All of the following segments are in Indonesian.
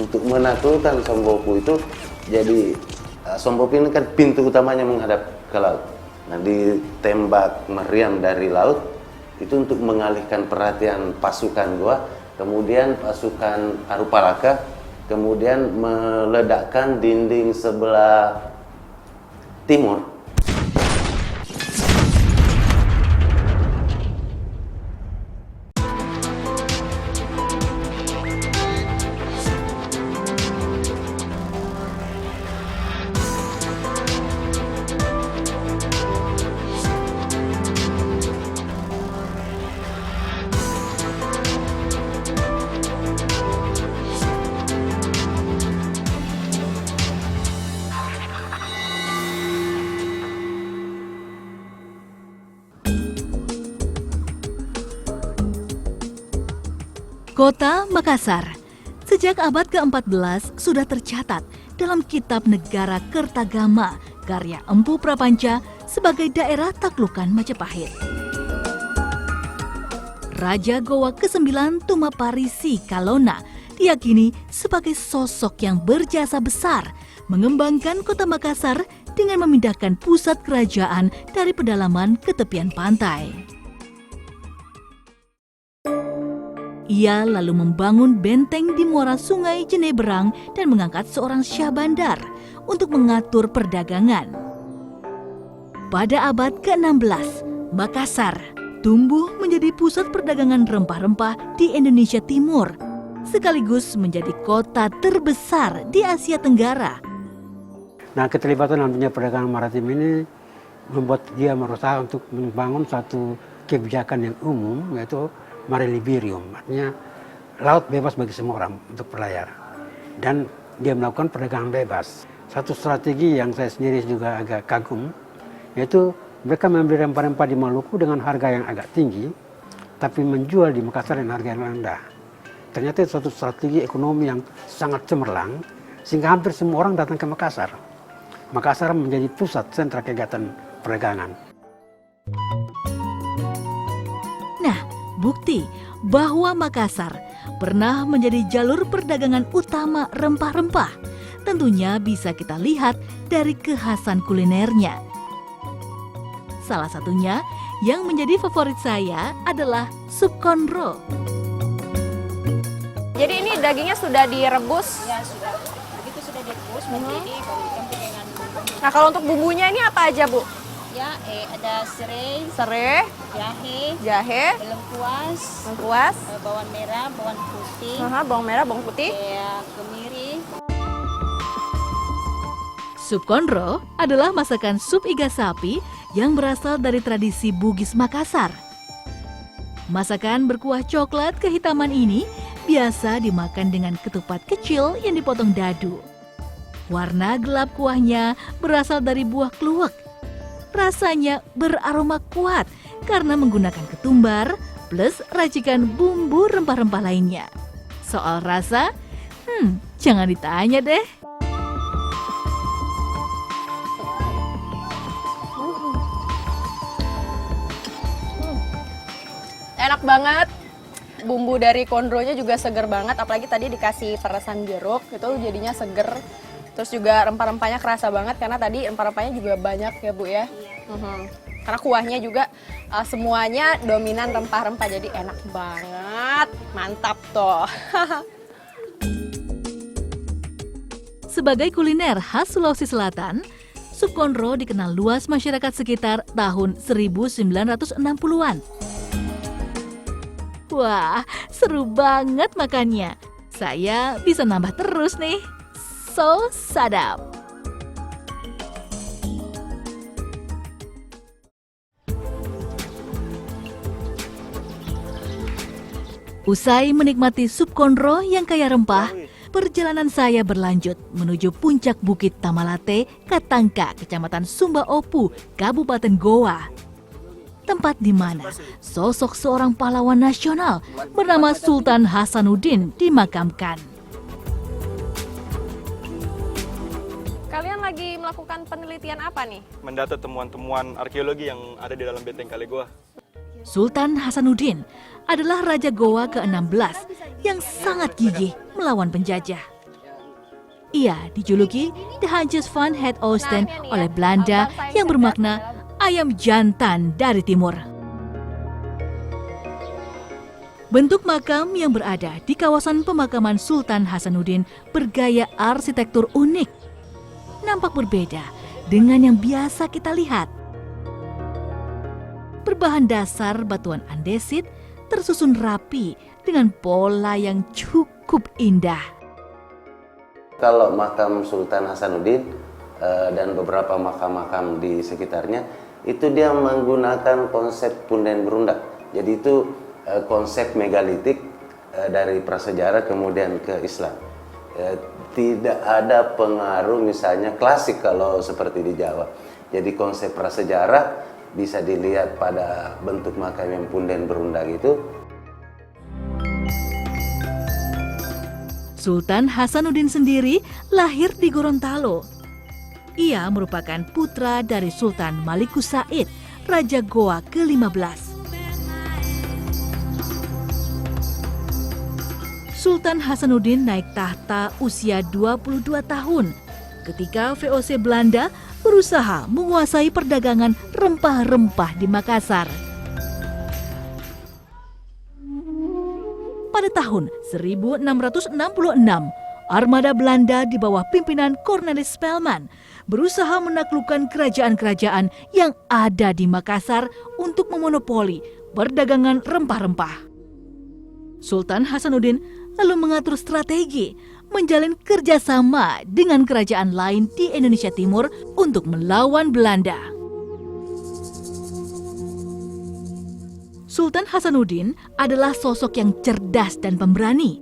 untuk menaklukkan Sombopu itu, jadi Sombopu ini kan pintu utamanya menghadap ke laut. Nah, ditembak meriam dari laut itu untuk mengalihkan perhatian pasukan Goa, kemudian pasukan Harupalaka, kemudian meledakkan dinding sebelah timur. Kota Makassar sejak abad ke-14 sudah tercatat dalam Kitab Negara Kertagama karya Empu Prapanca sebagai daerah taklukan Majapahit. Raja Goa ke-9 Tumaparisi Kalona diyakini sebagai sosok yang berjasa besar mengembangkan kota Makassar dengan memindahkan pusat kerajaan dari pedalaman ke tepian pantai. Ia lalu membangun benteng di muara sungai Jeneberang dan mengangkat seorang syah bandar untuk mengatur perdagangan. Pada abad ke-16, Makassar tumbuh menjadi pusat perdagangan rempah-rempah di Indonesia Timur, sekaligus menjadi kota terbesar di Asia Tenggara. Nah, keterlibatan dalam dunia perdagangan maritim ini membuat dia berusaha untuk membangun satu kebijakan yang umum, yaitu Mariliberium, artinya laut bebas bagi semua orang untuk berlayar. Dan dia melakukan perdagangan bebas. Satu strategi yang saya sendiri juga agak kagum, yaitu mereka membeli rempah-rempah di Maluku dengan harga yang agak tinggi, tapi menjual di Makassar dengan harga yang rendah. Ternyata itu satu strategi ekonomi yang sangat cemerlang, sehingga hampir semua orang datang ke Makassar. Makassar menjadi pusat sentra kegiatan perdagangan. Nah, bukti bahwa Makassar pernah menjadi jalur perdagangan utama rempah-rempah tentunya bisa kita lihat dari kekhasan kulinernya. Salah satunya yang menjadi favorit saya adalah sup konro. Jadi ini dagingnya sudah direbus? Ya, sudah. Begitu sudah direbus, mendidih, baru dicampur dengan bumbu. Nah, kalau untuk bumbunya ini apa aja, Bu? Ya, ada Serai, jahe, lengkuas, bawang merah, bawang putih, bawang merah, bawang putih, kemiri. Sup konro adalah masakan sup iga sapi yang berasal dari tradisi Bugis Makassar. Masakan berkuah coklat kehitaman ini biasa dimakan dengan ketupat kecil yang dipotong dadu. Warna gelap kuahnya berasal dari buah kluwek. Rasanya beraroma kuat karena menggunakan ketumbar plus racikan bumbu rempah-rempah lainnya. Soal rasa, jangan ditanya deh. Enak banget. Bumbu dari konronya juga seger banget, apalagi tadi dikasih perasan jeruk, itu jadinya seger. Terus juga rempah-rempahnya kerasa banget karena tadi rempah-rempahnya juga banyak ya, Bu ya. Karena kuahnya juga semuanya dominan rempah-rempah, jadi enak banget. Mantap toh. Sebagai kuliner khas Sulawesi Selatan, sup konro dikenal luas masyarakat sekitar tahun 1960-an. Wah, seru banget makannya. Saya bisa nambah terus nih. So sadap. Usai menikmati sup konro yang kaya rempah, perjalanan saya berlanjut menuju puncak Bukit Tamalate, Katangka, Kecamatan Sumba Opu, Kabupaten Goa. Tempat di mana sosok seorang pahlawan nasional bernama Sultan Hasanuddin dimakamkan. Kalian lagi melakukan penelitian apa nih? Mendata temuan-temuan arkeologi yang ada di dalam Benteng Kali Goa. Sultan Hasanuddin adalah Raja Goa ke-16 yang sangat gigih melawan penjajah. Ia dijuluki The Hunters van het Oosten oleh Belanda yang bermakna ayam jantan dari timur. Bentuk makam yang berada di kawasan pemakaman Sultan Hasanuddin bergaya arsitektur unik. Nampak berbeda dengan yang biasa kita lihat. Berbahan dasar batuan andesit tersusun rapi dengan pola yang cukup indah. Kalau makam Sultan Hasanuddin dan beberapa makam-makam di sekitarnya, itu dia menggunakan konsep punden berundak. Jadi itu konsep megalitik dari prasejarah kemudian ke Islam. Tidak ada pengaruh misalnya klasik kalau seperti di Jawa. Jadi konsep prasejarah bisa dilihat pada bentuk makam yang punden berundak itu. Sultan Hasanuddin sendiri lahir di Gorontalo. Ia merupakan putra dari Sultan Malikus Said, Raja Goa ke-15. Sultan Hasanuddin naik tahta usia 22 tahun ketika VOC Belanda berusaha menguasai perdagangan rempah-rempah di Makassar. Pada tahun 1666, armada Belanda di bawah pimpinan Cornelis Spelman berusaha menaklukkan kerajaan-kerajaan yang ada di Makassar untuk memonopoli perdagangan rempah-rempah. Sultan Hasanuddin lalu mengatur strategi menjalin kerjasama dengan kerajaan lain di Indonesia Timur untuk melawan Belanda. Sultan Hasanuddin adalah sosok yang cerdas dan pemberani.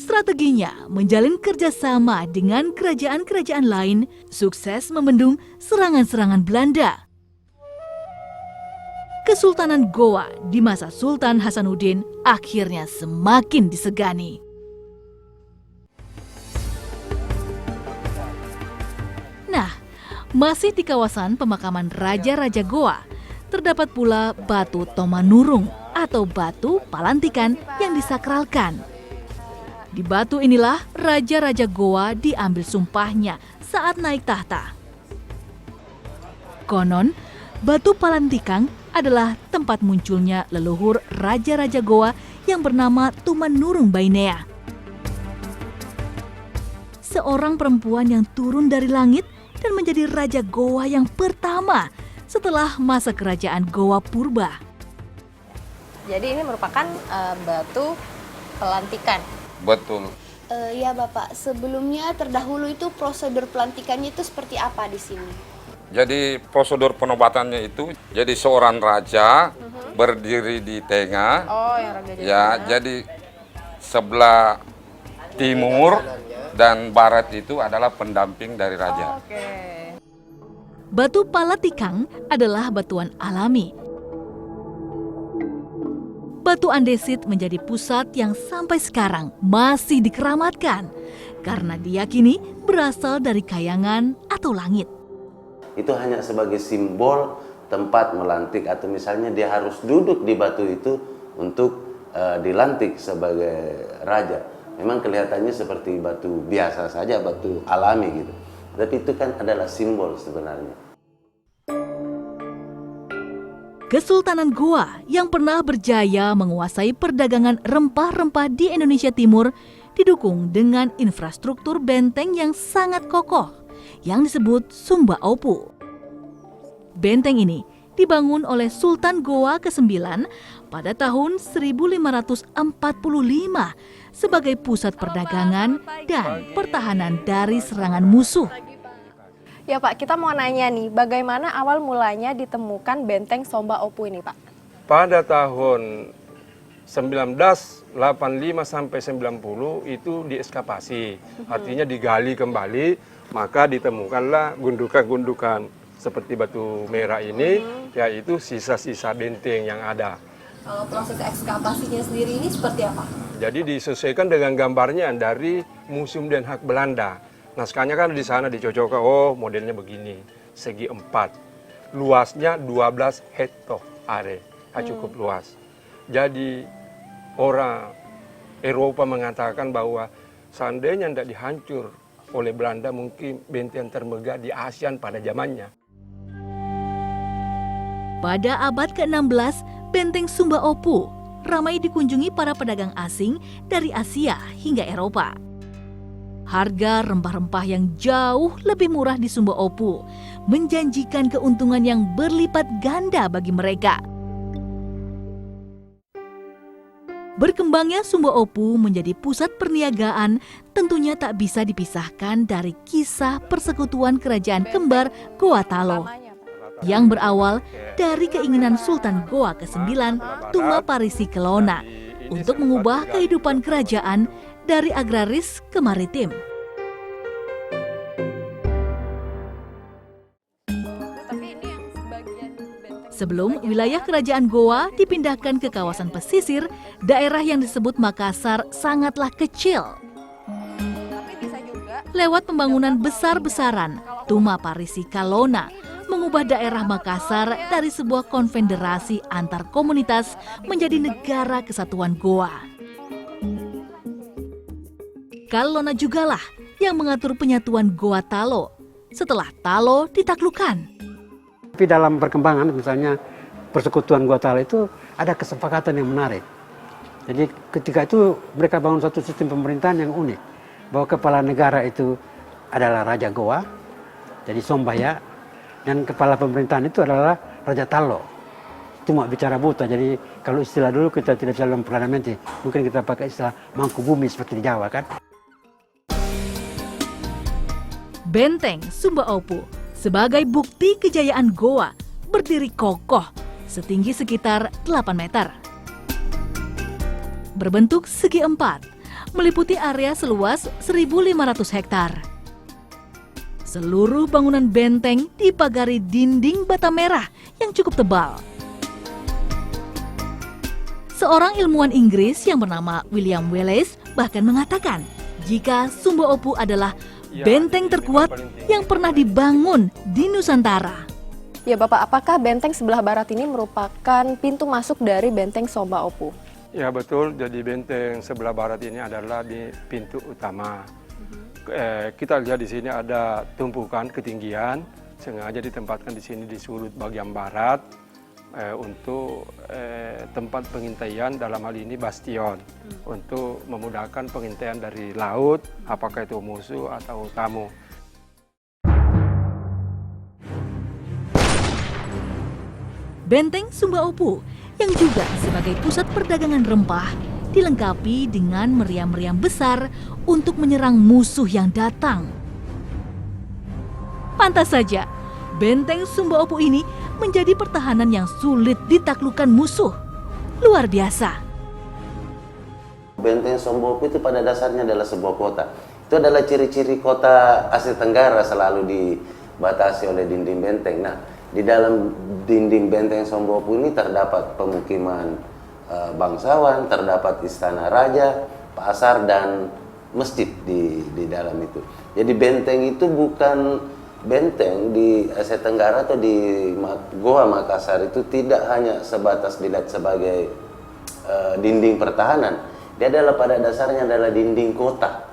Strateginya menjalin kerjasama dengan kerajaan-kerajaan lain, sukses membendung serangan-serangan Belanda. Kesultanan Goa di masa Sultan Hasanuddin akhirnya semakin disegani. Nah, masih di kawasan pemakaman Raja-Raja Goa, terdapat pula batu Tomanurung atau batu palantikan yang disakralkan. Di batu inilah Raja-Raja Goa diambil sumpahnya saat naik tahta. Konon, batu palantikang adalah tempat munculnya leluhur Raja-Raja Goa yang bernama Tumanurung Bainea. Seorang perempuan yang turun dari langit dan menjadi Raja Goa yang pertama setelah masa kerajaan Goa Purba. Jadi ini merupakan batu pelantikan. Betul. Ya Bapak, sebelumnya terdahulu itu prosedur pelantikannya itu seperti apa di sini? Jadi prosedur penobatannya itu, jadi seorang raja berdiri di tengah. Oh, yang raja Ya, jadi sebelah timur dan barat itu adalah pendamping dari raja. Oke. Batu Palatikang adalah batuan alami. Batu andesit menjadi pusat yang sampai sekarang masih dikeramatkan karena diyakini berasal dari kayangan atau langit. Itu hanya sebagai simbol tempat melantik atau misalnya dia harus duduk di batu itu untuk dilantik sebagai raja. Memang kelihatannya seperti batu biasa saja, batu alami gitu. Tapi itu kan adalah simbol sebenarnya. Kesultanan Goa yang pernah berjaya menguasai perdagangan rempah-rempah di Indonesia Timur didukung dengan infrastruktur benteng yang sangat kokoh yang disebut Sumba Opu. Benteng ini dibangun oleh Sultan Goa ke-9 pada tahun 1545 sebagai pusat perdagangan dan pertahanan dari serangan musuh. Ya Pak, kita mau nanya nih, bagaimana awal mulanya ditemukan benteng Sumba Opu ini Pak? Pada tahun 1985 sampai 90 itu dieskavasi, artinya digali kembali, maka ditemukanlah gundukan-gundukan seperti batu merah ini, yaitu sisa-sisa benteng yang ada. Kalau proses ekskavasinya sendiri ini seperti apa? Jadi disesuaikan dengan gambarnya dari Museum Den Haag Belanda. Naskahnya kan di sana dicocokkan, oh modelnya begini, segi 4, luasnya 12 hektare, cukup luas. Jadi orang Eropa mengatakan bahwa seandainya tidak dihancur oleh Belanda mungkin benteng termegah di ASEAN pada zamannya. Pada abad ke-16, Benteng Sumba Opu ramai dikunjungi para pedagang asing dari Asia hingga Eropa. Harga rempah-rempah yang jauh lebih murah di Sumba Opu menjanjikan keuntungan yang berlipat ganda bagi mereka. Berkembangnya Sumba Opu menjadi pusat perniagaan tentunya tak bisa dipisahkan dari kisah persekutuan kerajaan kembar Goa Talo yang berawal dari keinginan Sultan Goa ke-9 Tuma Parisi Kelona untuk mengubah kehidupan kerajaan dari agraris ke maritim. Sebelum wilayah kerajaan Goa dipindahkan ke kawasan pesisir, daerah yang disebut Makassar sangatlah kecil. Lewat pembangunan besar-besaran, Tuma Parisi Kelona mengubah daerah Makassar dari sebuah konfederasi antar komunitas menjadi negara kesatuan Goa. Kelona jugalah yang mengatur penyatuan Goa Talo setelah Talo ditaklukkan. Tapi dalam perkembangan misalnya persekutuan Goa Talo itu ada kesepakatan yang menarik. Jadi ketika itu mereka bangun satu sistem pemerintahan yang unik. Bahwa kepala negara itu adalah Raja Goa, jadi Sombaya, dan kepala pemerintahan itu adalah Raja Talo. Cuma bicara buta, jadi kalau istilah dulu kita tidak bisa memperdamenti, mungkin kita pakai istilah mangku bumi seperti di Jawa kan. Benteng Sumba Opu sebagai bukti kejayaan Goa berdiri kokoh setinggi sekitar 8 meter. Berbentuk segi empat, meliputi area seluas 1.500 hektar. Seluruh bangunan benteng dipagari dinding bata merah yang cukup tebal. Seorang ilmuwan Inggris yang bernama William Wallace bahkan mengatakan jika Sumba Opu adalah benteng terkuat yang pernah dibangun di Nusantara. Ya Bapak, apakah benteng sebelah barat ini merupakan pintu masuk dari benteng Sumba Opu? Ya betul, jadi benteng sebelah barat ini adalah di pintu utama. Kita lihat di sini ada tumpukan ketinggian, sengaja ditempatkan di sini di sudut bagian barat untuk tempat pengintaian, dalam hal ini bastion, untuk memudahkan pengintaian dari laut, apakah itu musuh atau tamu. Benteng Sumba Opu yang juga sebagai pusat perdagangan rempah dilengkapi dengan meriam-meriam besar untuk menyerang musuh yang datang. Pantas saja, benteng Sumba Opu ini menjadi pertahanan yang sulit ditaklukkan musuh. Luar biasa. Benteng Sumba Opu itu pada dasarnya adalah sebuah kota. Itu adalah ciri-ciri kota Asia Tenggara, selalu dibatasi oleh dinding benteng. Nah, di dalam dinding benteng Sumba Opu ini terdapat pemukiman bangsawan, terdapat istana raja, pasar, dan masjid di dalam itu. Jadi benteng itu bukan benteng di Asia Tenggara atau di Goa Makassar itu tidak hanya sebatas dilihat sebagai dinding pertahanan. Dia adalah pada dasarnya adalah dinding kota.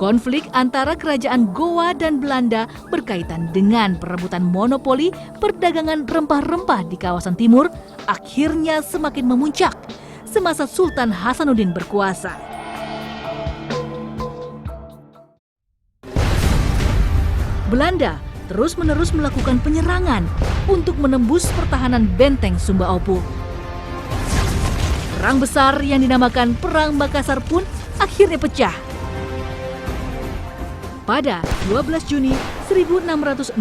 Konflik antara kerajaan Goa dan Belanda berkaitan dengan perebutan monopoli perdagangan rempah-rempah di kawasan timur akhirnya semakin memuncak semasa Sultan Hasanuddin berkuasa. Belanda terus-menerus melakukan penyerangan untuk menembus pertahanan benteng Sumba Opu. Perang besar yang dinamakan Perang Makassar pun akhirnya pecah. Pada 12 Juni 1669,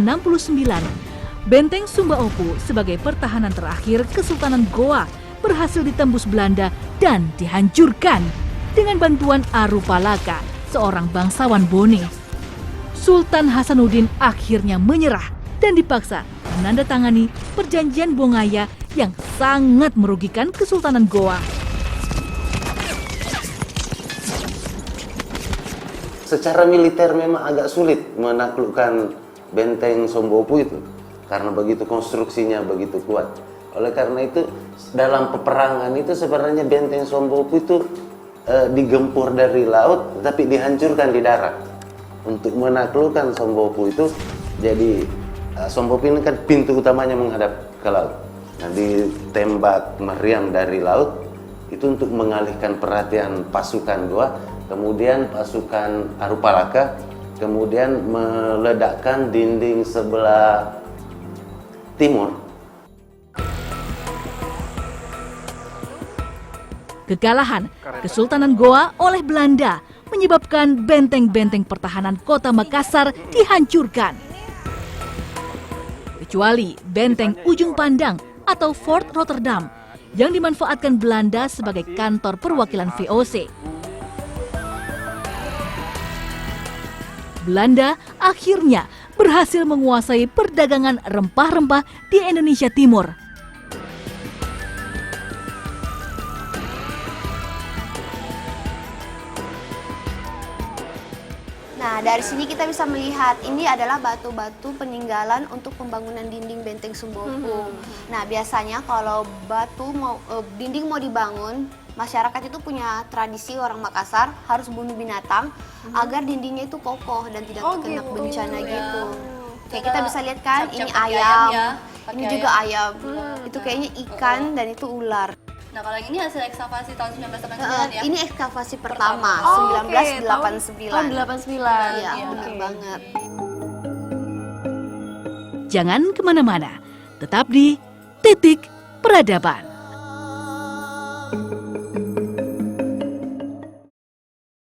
benteng Sumba Opu sebagai pertahanan terakhir Kesultanan Goa berhasil ditembus Belanda dan dihancurkan dengan bantuan Arupalaka, seorang bangsawan Bone. Sultan Hasanuddin akhirnya menyerah dan dipaksa menandatangani perjanjian Bongaya yang sangat merugikan Kesultanan Goa. Secara militer memang agak sulit menaklukkan benteng Sumba Opu itu karena begitu konstruksinya begitu kuat. Oleh karena itu dalam peperangan itu sebenarnya benteng Sumba Opu itu digempur dari laut tapi dihancurkan di darat. Untuk menaklukkan Sombopu itu, jadi Sombopu ini kan pintu utamanya menghadap ke laut. Nah, ditembak meriam dari laut itu untuk mengalihkan perhatian pasukan Goa, kemudian pasukan Arupalaka, kemudian meledakkan dinding sebelah timur. Kekalahan Kesultanan Goa oleh Belanda menyebabkan benteng-benteng pertahanan kota Makassar dihancurkan. Kecuali benteng Ujung Pandang atau Fort Rotterdam yang dimanfaatkan Belanda sebagai kantor perwakilan VOC. Belanda akhirnya berhasil menguasai perdagangan rempah-rempah di Indonesia Timur. Nah, dari sini kita bisa melihat ini adalah batu-batu peninggalan untuk pembangunan dinding benteng Sombopu. Nah, biasanya kalau dinding mau dibangun, masyarakat itu punya tradisi orang Makassar harus bunuh binatang agar dindingnya itu kokoh dan tidak terkena bencana gitu. Kayak kita bisa lihat kan, ini ayam, ini juga ayam. Itu kayaknya ikan dan itu ular. Nah, kalau yang ini hasil ekskavasi tahun 1989 ya? Ini ekskavasi pertama, 1989. Tahun 89. Iya, benar banget. Jangan kemana-mana, tetap di Titik Peradaban.